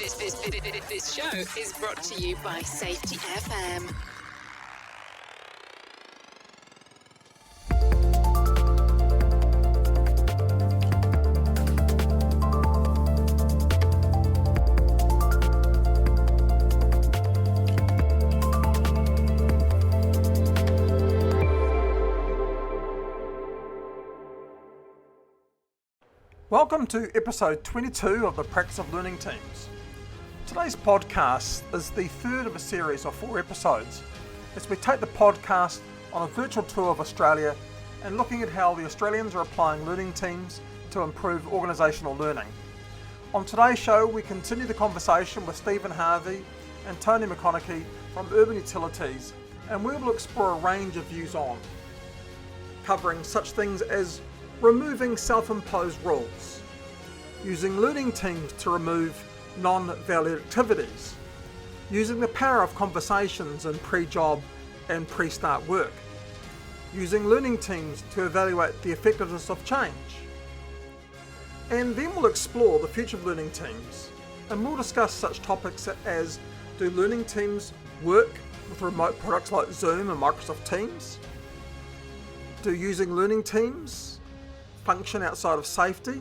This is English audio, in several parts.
This show is brought to you by Safety FM. Welcome to episode 22 of the Practice of Learning Teams. Today's podcast is the third of a series of 4 episodes as we take the podcast on a virtual tour of Australia and looking at how the Australians are applying learning teams to improve organisational learning. On today's show, we continue the conversation with Stephen Harvey and Tony McConachie from Urban Utilities, and we will explore a range of views on, covering such things as removing self-imposed rules, using learning teams to remove non-valued activities, using the power of conversations in pre-job and pre-start work, using learning teams to evaluate the effectiveness of change. And then we'll explore the future of learning teams, and we'll discuss such topics as, do learning teams work with remote products like Zoom and Microsoft Teams? Do using learning teams function outside of safety?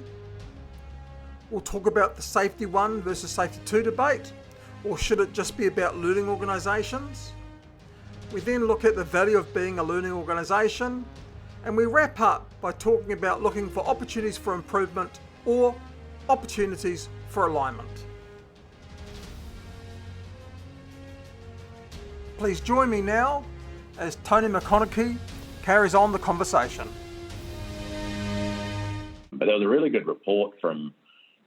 We'll talk about the safety 1 versus safety 2 debate, or should it just be about learning organisations? We then look at the value of being a learning organisation, and we wrap up by talking about looking for opportunities for improvement or opportunities for alignment. Please join me now as Tony McConachie carries on the conversation. But there was a really good report from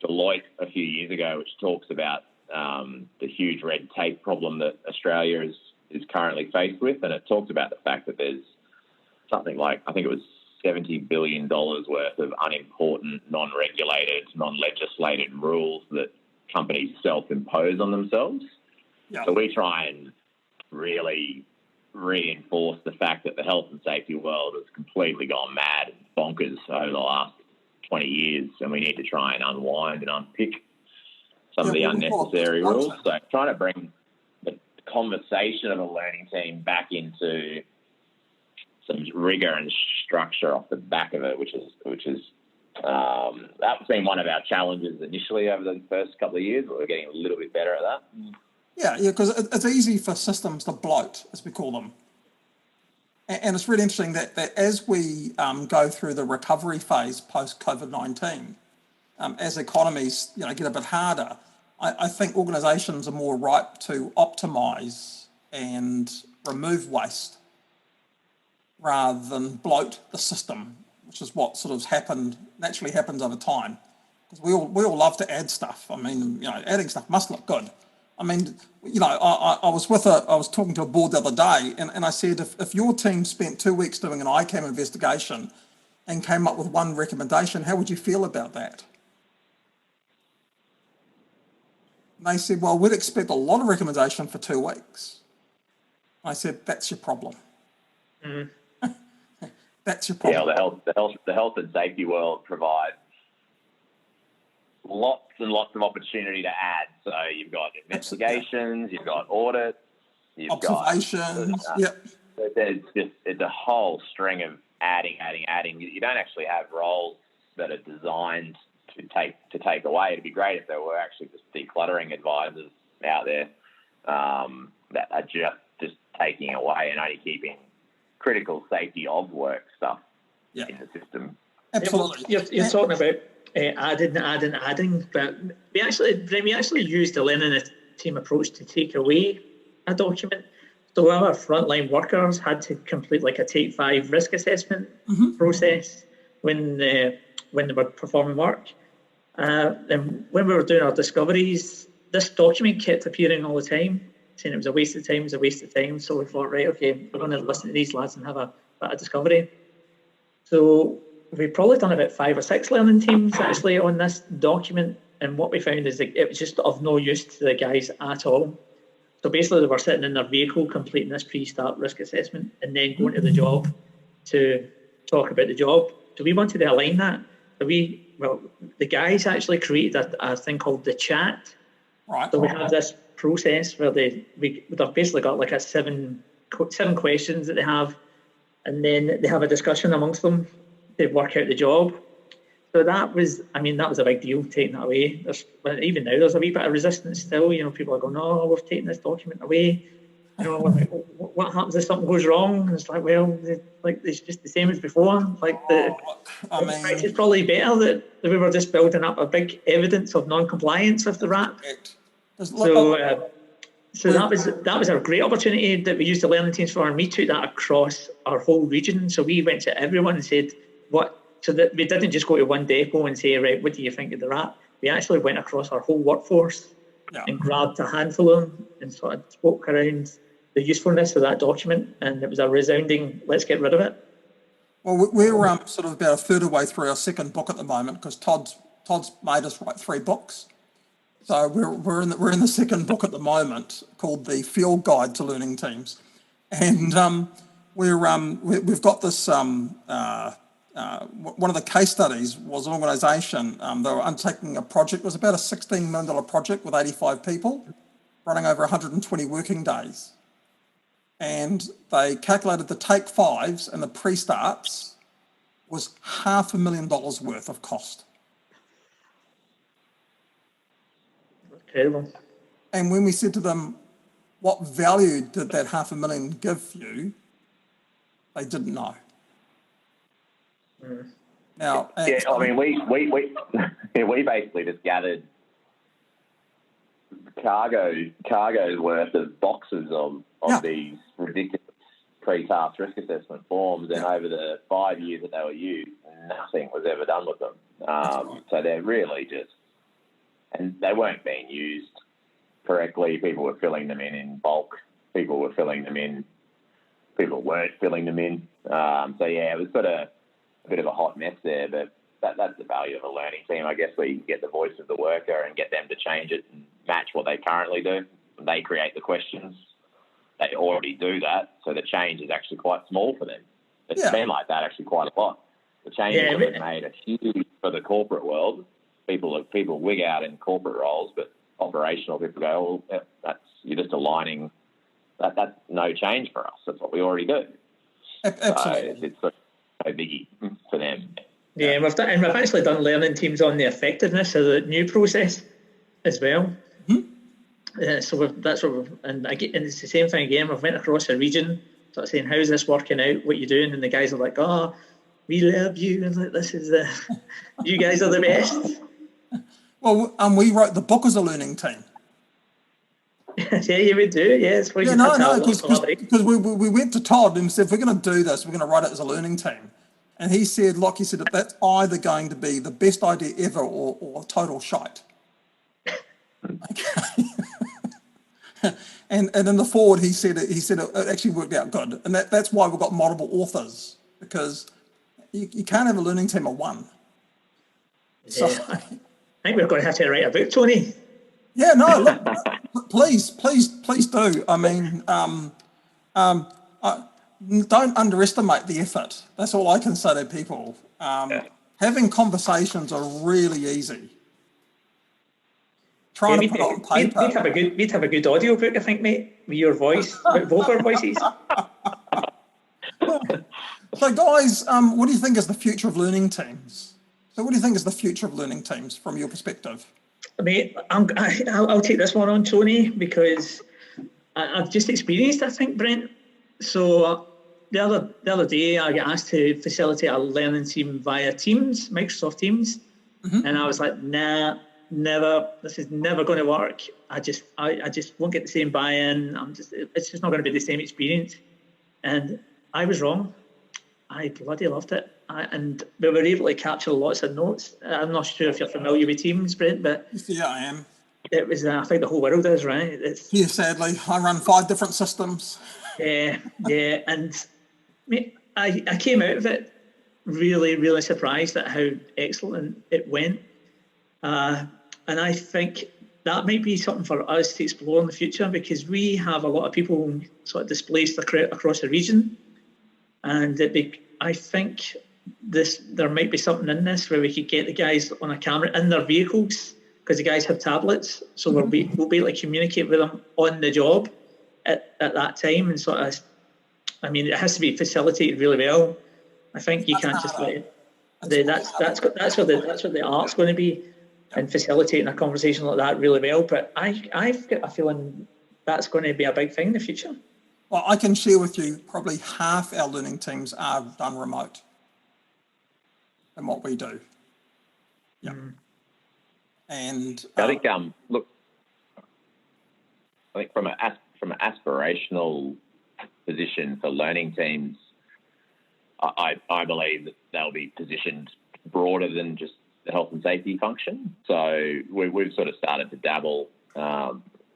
Deloitte a few years ago which talks about the huge red tape problem that Australia is currently faced with, and it talks about the fact that there's something like, I think it was $70 billion worth of unimportant, non-regulated, non-legislated rules that companies self-impose on themselves. Yeah. So we try and really reinforce the fact that the health and safety world has completely gone mad and bonkers over the last 20 years, and we need to try and unwind and unpick some of the unnecessary rules. So trying to bring the conversation of a learning team back into some rigour and structure off the back of it, which is that's been one of our challenges initially over the first couple of years, but we're getting a little bit better at that. Yeah, because it's easy for systems to bloat, as we call them. And it's really interesting that as we go through the recovery phase post-COVID-19, as economies get a bit harder, I think organisations are more ripe to optimise and remove waste rather than bloat the system, which is what sort of naturally happens over time. Because we all love to add stuff. I mean, adding stuff must look good. I mean, I was talking to a board the other day, and I said, if your team spent 2 weeks doing an ICAM investigation and came up with one recommendation, how would you feel about that? And they said, well, we'd expect a lot of recommendation for 2 weeks. I said, that's your problem. Mm-hmm. That's your problem. Yeah, the health and safety world provides lots and lots of opportunity to add. So you've got investigations, you've got audits, you've observations. It's a whole string of adding. You don't actually have roles that are designed to take away. It'd be great if there were actually just decluttering advisors out there that are just taking away and only keeping critical safety of work stuff in the system. Absolutely. You're talking about adding, but we actually used the learning team approach to take away a document. So our frontline workers had to complete like a Take 5 risk assessment process when they were performing work. And when we were doing our discoveries, this document kept appearing all the time, saying it was a waste of time. So we thought, right, okay, we're going to listen to these lads and have a bit of discovery. So we've probably done about 5 or 6 learning teams actually on this document, and what we found is that it was just of no use to the guys at all. So basically they were sitting in their vehicle completing this pre-start risk assessment and then going to the job to talk about the job. So we wanted to align that. The guys actually created a thing called the chat, Right. So we have this process where they've basically got like a seven questions that they have, and then they have a discussion amongst them to work out the job. So that was a big deal, taking that away. Even now, there's a wee bit of resistance still. People are going, "No, we've taken this document away." We're like, what happens if something goes wrong? And it's like, well, it's just the same as before. It's probably better that we were just building up a big evidence of non-compliance with the RAP. So that was a great opportunity that we used the learning teams for, and we took that across our whole region. So we went to everyone and said, so that we didn't just go to one depot and say, right, what do you think of the RAP? We actually went across our whole workforce and grabbed a handful of them and sort of spoke around the usefulness of that document, and it was a resounding, let's get rid of it. Well, we're sort of about a third of the way through our second book at the moment, because Todd's made us write 3 books. So we're in the second book at the moment, called The Field Guide to Learning Teams, and we've got this. One of the case studies was an organisation. They were undertaking a project. It was about a $16 million project with 85 people, running over 120 working days. And they calculated the take fives and the pre-starts was $500,000 worth of cost. Incredible. And when we said to them, what value did that $500,000 give you? They didn't know. Now, we basically just gathered cargo's worth of boxes of these ridiculous pre-task risk assessment forms, and over the 5 years that they were used, nothing was ever done with them. So they're really just, and they weren't being used correctly. People were filling them in bulk. People were filling them in. People weren't filling them in. It was sort of a bit of a hot mess there, but that's the value of a learning team. I guess we get the voice of the worker and get them to change it and match what they currently do. They create the questions. They already do that, so the change is actually quite small for them. It's been like that actually quite a lot. The changes that have made are huge for the corporate world. People wig out in corporate roles, but operational people go, well, you're just aligning. That's no change for us. That's what we already do. Absolutely. So it's a biggie for them. Yeah, and we've actually done learning teams on the effectiveness of the new process as well. Mm-hmm. And it's the same thing again. We've went across a region, sort of saying, how's this working out? What you doing? And the guys are like, oh, we love you. And like, this is you guys are the best. Well, we wrote the book as a learning team. Yeah, you would do. Yes. Because we went to Todd and said, if we're going to do this, we're going to write it as a learning team. And he said, like you said, that's either going to be the best idea ever or total shite. Okay. and in the forward, he said it actually worked out good. And that's why we've got multiple authors, because you can't have a learning team of one. Yeah. So I think we're going to have to write a book, Tony. Yeah, no, look, please do. I mean, don't underestimate the effort. That's all I can say to people. Having conversations are really easy. Trying to put it on paper. We'd have a good audio book, I think, mate, with your voice, with both our voices. So, guys, what do you think is the future of learning teams? So, what do you think is the future of learning teams from your perspective? Mate, I'll take this one on, Tony, because I've just experienced, I think, Brent. So the other day, I got asked to facilitate a learning team via Teams, Microsoft Teams, and I was like, nah, never. This is never going to work. I just won't get the same buy-in. It's just not going to be the same experience. And I was wrong. I bloody loved it. And we were able to capture lots of notes. I'm not sure if you're familiar with Teams, Brent, but yeah, I am. It was, I think the whole world is, right? Yeah, sadly, I run 5 different systems. Yeah, and I came out of it really, really surprised at how excellent it went. And I think that might be something for us to explore in the future, because we have a lot of people sort of displaced across the region, and I think there might be something in this where we could get the guys on a camera in their vehicles, because the guys have tablets, so we'll be able to communicate with them on the job at that time, and sort of, I mean, it has to be facilitated really well. I think you can't just let it. That's what the art's going to be, and facilitating a conversation like that really well. But I've got a feeling that's going to be a big thing in the future. Well, I can share with you probably half our learning teams are done remote in what we do. Yeah. And I think look, I think from an aspirational position for learning teams, I believe that they'll be positioned broader than just the health and safety function. So we've sort of started to dabble.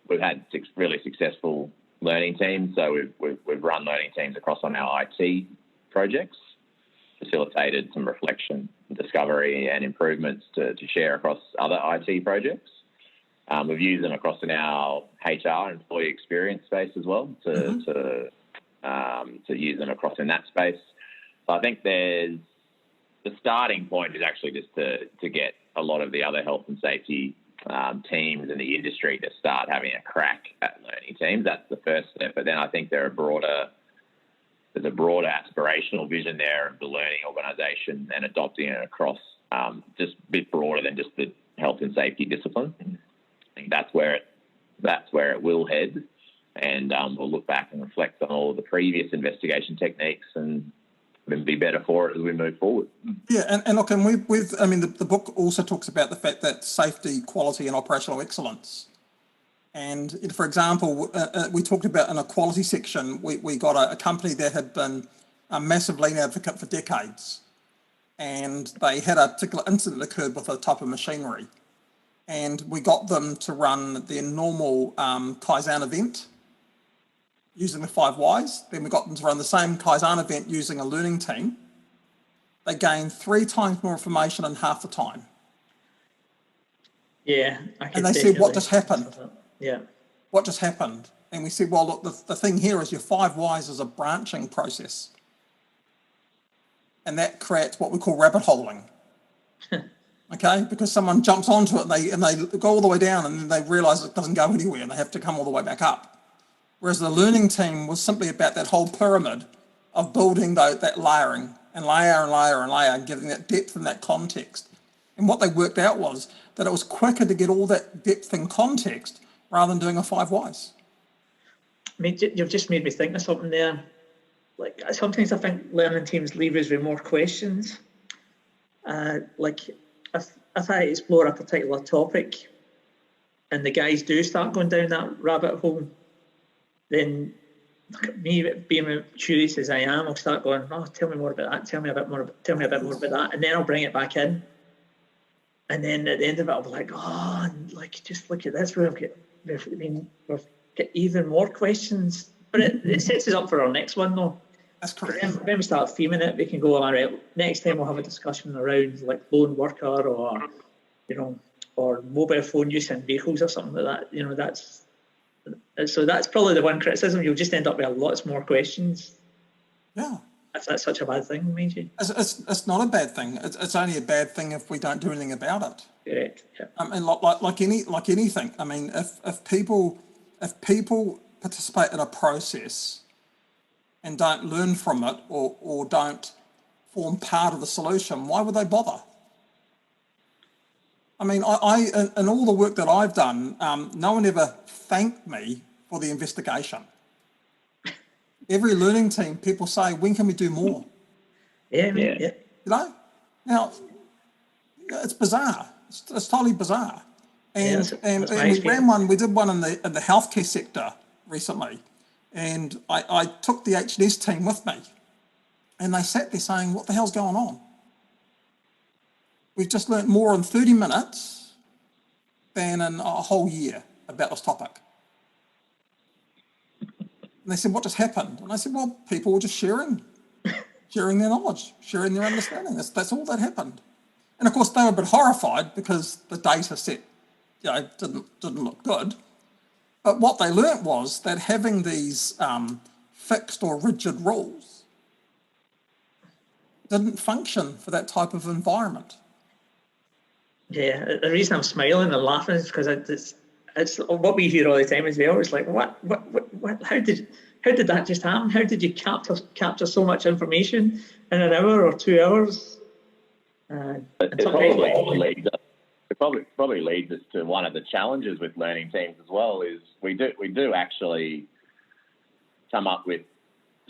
We've had really successful learning teams. So we've run learning teams across on our IT projects, facilitated some reflection, discovery and improvements to share across other IT projects. We've used them across in our HR, employee experience space as well, to use them across in that space. So I think the starting point is actually just to get a lot of the other health and safety teams in the industry to start having a crack at learning teams. That's the first step. But then I think there's a broader aspirational vision there of the learning organisation and adopting it across just a bit broader than just the health and safety discipline. I think that's where it will head, and we'll look back and reflect on all of the previous investigation techniques and be better for it as we move forward. Yeah, and look, and the book also talks about the fact that safety, quality, and operational excellence. And for example, we talked about in a quality section, we got a company that had been a massive lean advocate for decades, and they had a particular incident that occurred with a type of machinery, and we got them to run their normal Kaizen event using the 5 whys. Then we got them to run the same Kaizen event using a learning team. They gained 3 times more information in half the time. Yeah. And they said, what just happened? Yeah. What just happened? And we said, well, look, the thing here is your 5 whys is a branching process. And that creates what we call rabbit holing. Okay? Because someone jumps onto it and they go all the way down, and then they realise it doesn't go anywhere and they have to come all the way back up. Whereas the learning team was simply about that whole pyramid of building that layering and layer and layer and layer and giving that depth and that context. And what they worked out was that it was quicker to get all that depth and context rather than doing a 5 whys. I mean, you've just made me think of something there. Like, sometimes I think learning teams leave us with more questions. Like, if I explore a particular topic and the guys do start going down that rabbit hole, then me being curious as I am, I'll start going, oh, tell me more about that, tell me a bit more about that, and then I'll bring it back in. And then at the end of it, I'll be like, oh, just look at this, we've got even more questions. But it sets us up for our next one, though. That's correct. When we start theming it, we can go, all right, next time we'll have a discussion around like lone worker or mobile phone use in vehicles or something like that. So that's probably the one criticism. You'll just end up with lots more questions. Yeah. If that's such a bad thing, means you. It's not a bad thing. It's only a bad thing if we don't do anything about it. Correct. Yeah. And like anything. I mean, if people participate in a process and don't learn from it or don't form part of the solution, why would they bother? I mean, I in all the work that I've done, no one ever thanked me for the investigation. Every learning team, people say, when can we do more? Yeah. You know? Now, it's bizarre. It's totally bizarre. And we did one in the healthcare sector recently. And I took the H&S team with me. And they sat there saying, what the hell's going on? We've just learnt more in 30 minutes than in a whole year about this topic. And they said, what just happened? And I said, well, people were just sharing their knowledge, sharing their understanding. That's all that happened. And of course, they were a bit horrified because the data set, didn't look good. But what they learnt was that having these fixed or rigid rules didn't function for that type of environment. Yeah, the reason I'm smiling and laughing is because it's what we hear all the time as well. It's like, what, how did that just happen? How did you capture so much information in an hour or 2 hours? It probably leads us to one of the challenges with learning teams as well. Is we do actually come up with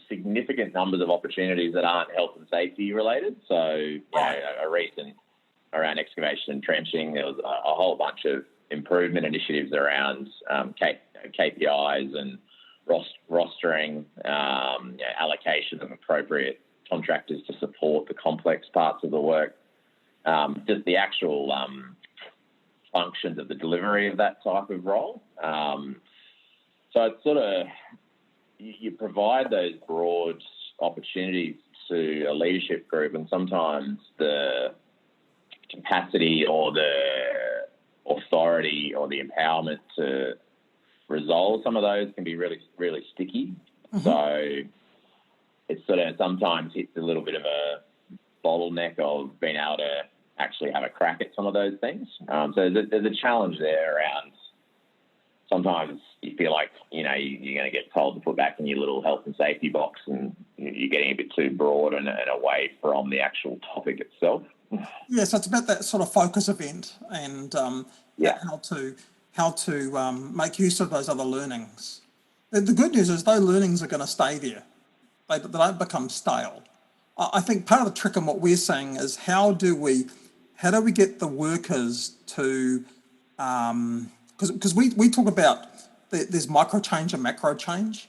significant numbers of opportunities that aren't health and safety related. So, a recent around excavation and trenching, there was a whole bunch of improvement initiatives around KPIs and rostering, allocation of appropriate contractors to support the complex parts of the work. Just the actual functions of the delivery of that type of role. So it's sort of, you provide those broad opportunities to a leadership group, and sometimes the capacity or the authority or the empowerment to resolve some of those can be really, really sticky. Mm-hmm. So it sort of sometimes hits a little bit of a bottleneck of being able to actually have a crack at some of those things. So there's a challenge there around, sometimes you feel like, you're going to get told to put back in your little health and safety box, and you're getting a bit too broad and away from the actual topic itself. Yeah, so it's about that sort of focus event and how to make use of those other learnings. The good news is those learnings are going to stay there. They don't become stale. I think part of the trick in what we're saying is how do we get the workers to, because we talk about there's micro change and macro change.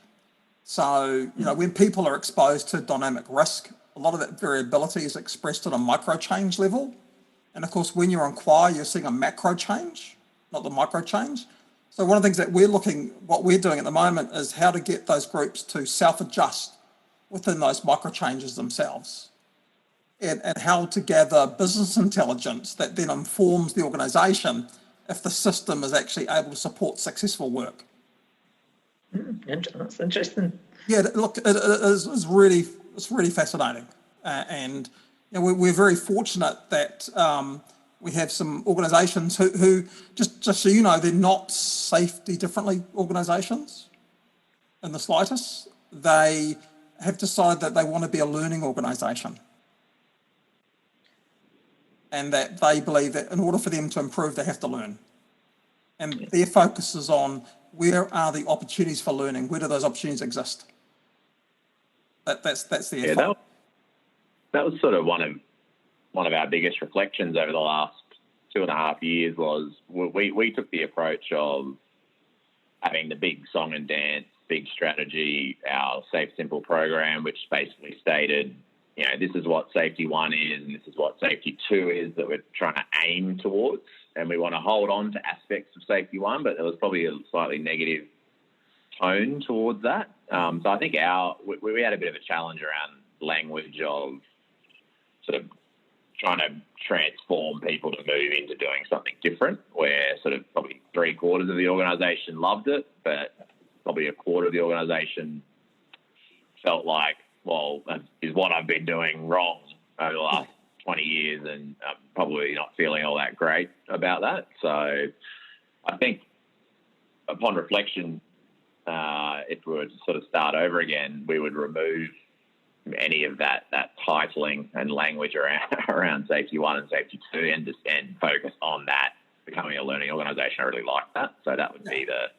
So, when people are exposed to dynamic risk, a lot of that variability is expressed at a micro change level. And of course, when you're on choir, you're seeing a macro change, not the micro change. So one of the things that what we're doing at the moment is how to get those groups to self-adjust within those micro changes themselves, and how to gather business intelligence that then informs the organisation if the system is actually able to support successful work. That's interesting. Yeah, look, it's really fascinating, and we're very fortunate that we have some organisations who just so you know, they're not safety differently organisations in the slightest. They have decided that they want to be a learning organisation, and that they believe that in order for them to improve, they have to learn. And their focus is on where are the opportunities for learning, where do those opportunities exist? That's their focus. That was sort of one of our biggest reflections over the last 2.5 years was we took the approach of having the big song and dance, big strategy, our Safe Simple program, which basically stated, this is what Safety 1 is and this is what Safety 2 is that we're trying to aim towards. And we want to hold on to aspects of Safety 1, but there was probably a slightly negative tone towards that. So I think we had a bit of a challenge around language of sort of trying to transform people to move into doing something different, where sort of probably 3/4 of the organisation loved it, but probably 1/4 of the organisation felt like, well, that is what I've been doing wrong over the last 20 years, and I'm probably not feeling all that great about that. So I think upon reflection, if we were to sort of start over again, we would remove any of that titling and language around Safety 1 and Safety 2 and focus on that, becoming a learning organisation. I really like that. So that would be the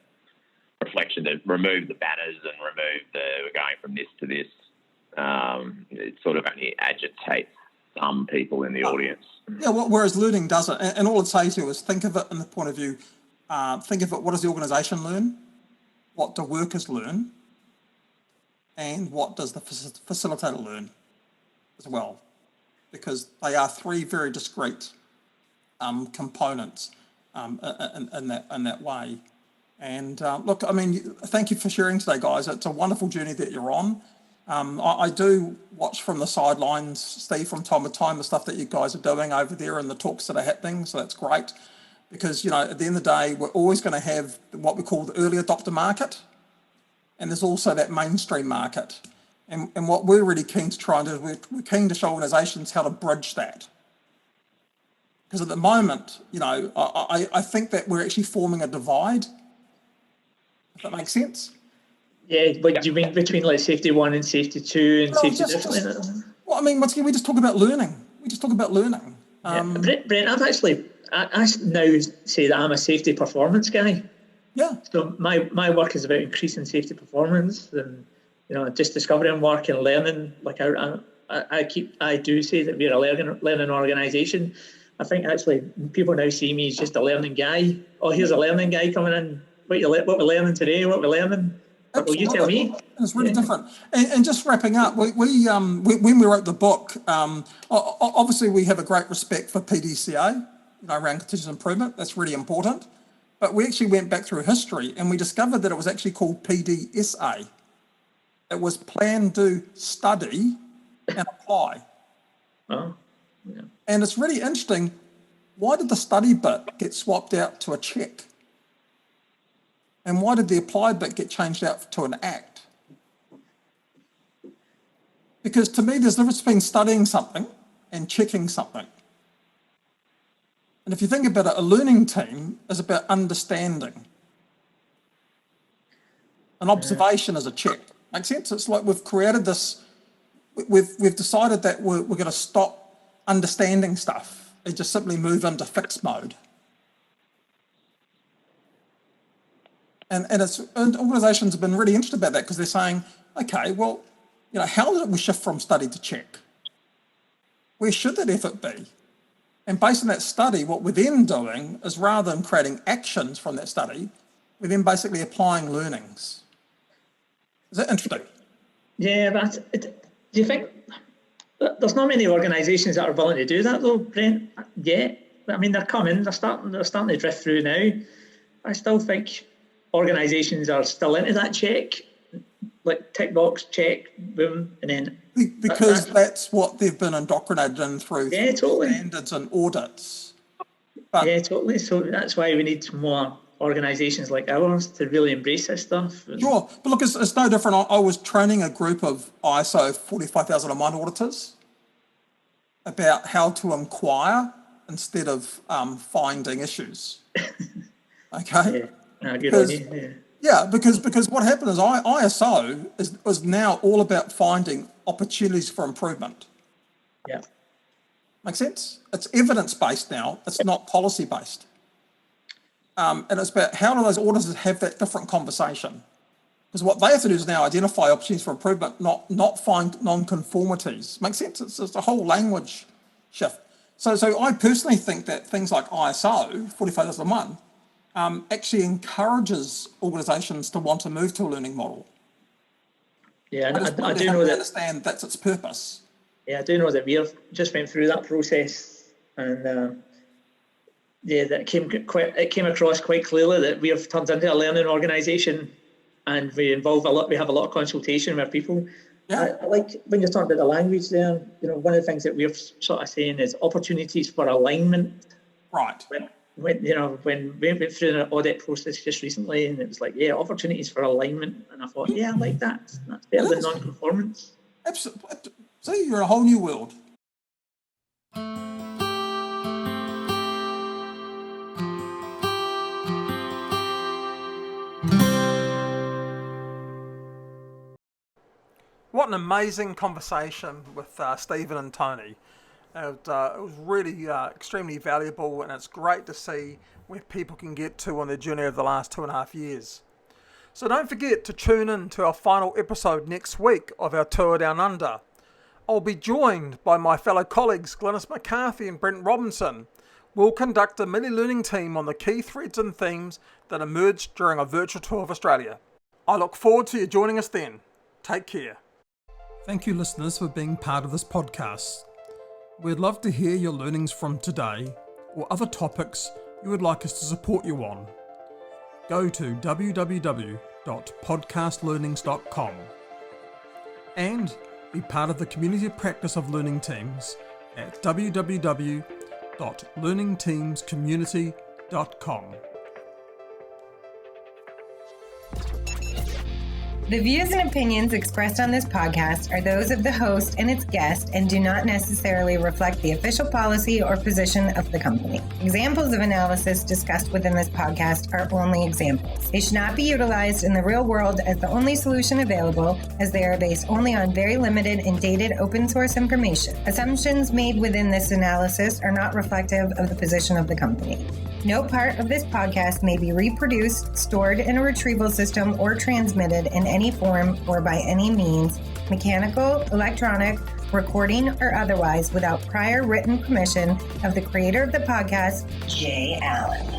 reflection, to remove the banners and remove we're going from this to this. It sort of only agitates some people in the audience. Yeah, whereas learning doesn't. And all I'd say to you is think of it in the point of view, think of it, what does the organisation learn? What do workers learn? And what does the facilitator learn as well? Because they are 3 very discrete components in that way. And look, I mean, thank you for sharing today, guys. It's a wonderful journey that you're on. I do watch from the sidelines, Steve, from time to time, the stuff that you guys are doing over there and the talks that are happening. So that's great, because, at the end of the day, we're always going to have what we call the early adopter market. And there's also that mainstream market. And what we're really keen to try and do is we're keen to show organisations how to bridge that. Because at the moment, I think that we're actually forming a divide, if that makes sense. Yeah, but do you mean between like safety 1 and safety 2 and safety Well, I mean, once again, we just talk about learning. Brent, I now say that I'm a safety performance guy. Yeah. So my work is about increasing safety performance and, just discovering work and learning. Like I do say that we're a learning organisation. I think actually people now see me as just a learning guy. Oh, here's a learning guy coming in. What we're learning today, what we're learning. What will you tell me? It's really different. And just wrapping up, when we wrote the book, obviously we have a great respect for PDCA, around continuous improvement. That's really important. But we actually went back through history and we discovered that it was actually called PDSA. It was plan, do, study, and apply. Oh, yeah. And it's really interesting. Why did the study bit get swapped out to a check? And why did the apply bit get changed out to an act? Because to me, there's a difference between studying something and checking something. And if you think about it, a learning team is about understanding. An observation is a check. Makes sense? It's like we've created this, we've decided that we're going to stop understanding stuff and just simply move into fix mode. And organisations have been really interested about that because they're saying, okay, well, how did we shift from study to check? Where should that effort be? And based on that study, what we're then doing is rather than creating actions from that study, we're then basically applying learnings. Is that interesting? Yeah, do you think there's not many organisations that are willing to do that though, Brent? Yeah, I mean they're coming, they're starting to drift through now. I still think organisations are still into that check, like tick box, check, boom, and then because that's what they've been indoctrinated in through totally. Standards and audits. Yeah, totally. So that's why we need more organisations like ours to really embrace this stuff. Sure, but look, it's no different. I was training a group of ISO 45001 auditors about how to inquire instead of finding issues. Okay. Yeah, good on you. Yeah. Yeah, because what happened is ISO is now all about finding opportunities for improvement. Yeah. Make sense? It's evidence-based now. It's not policy-based. And it's about how do those auditors have that different conversation? Because what they have to do is now identify opportunities for improvement, not find non-conformities. Make sense? It's a whole language shift. So I personally think that things like ISO 45001 actually encourages organisations to want to move to a learning model. Yeah, I do know that. Understand that's its purpose. Yeah, I do know that we've just went through that process, and that came across quite clearly that we have turned into a learning organisation, and we involve a lot. We have a lot of consultation with people. Yeah. I like when you're talking about the language there. One of the things that we're sort of saying is opportunities for alignment. Right. When we went through an audit process just recently, and it was like, opportunities for alignment, and I thought, I like that. That's better than non-conformance. Absolutely. See, you're in a whole new world. What an amazing conversation with Stephen and Tony. It was really extremely valuable, and it's great to see where people can get to on their journey over the last 2.5 years. So don't forget to tune in to our final episode next week of our tour down under. I'll be joined by my fellow colleagues Glynis McCarthy and Brent Robinson. We'll conduct a mini learning team on the key threads and themes that emerged during a virtual tour of Australia. I look forward to you joining us then. Take care. Thank you, listeners, for being part of this podcast. We'd love to hear your learnings from today or other topics you would like us to support you on. Go to www.podcastlearnings.com and be part of the community practice of learning teams at www.learningteamscommunity.com. The views and opinions expressed on this podcast are those of the host and its guest and do not necessarily reflect the official policy or position of the company. Examples of analysis discussed within this podcast are only examples. They should not be utilized in the real world as the only solution available, as they are based only on very limited and dated open source information. Assumptions made within this analysis are not reflective of the position of the company. No part of this podcast may be reproduced, stored in a retrieval system, or transmitted in any form or by any means, mechanical, electronic, recording, or otherwise, without prior written permission of the creator of the podcast, Jay Allen.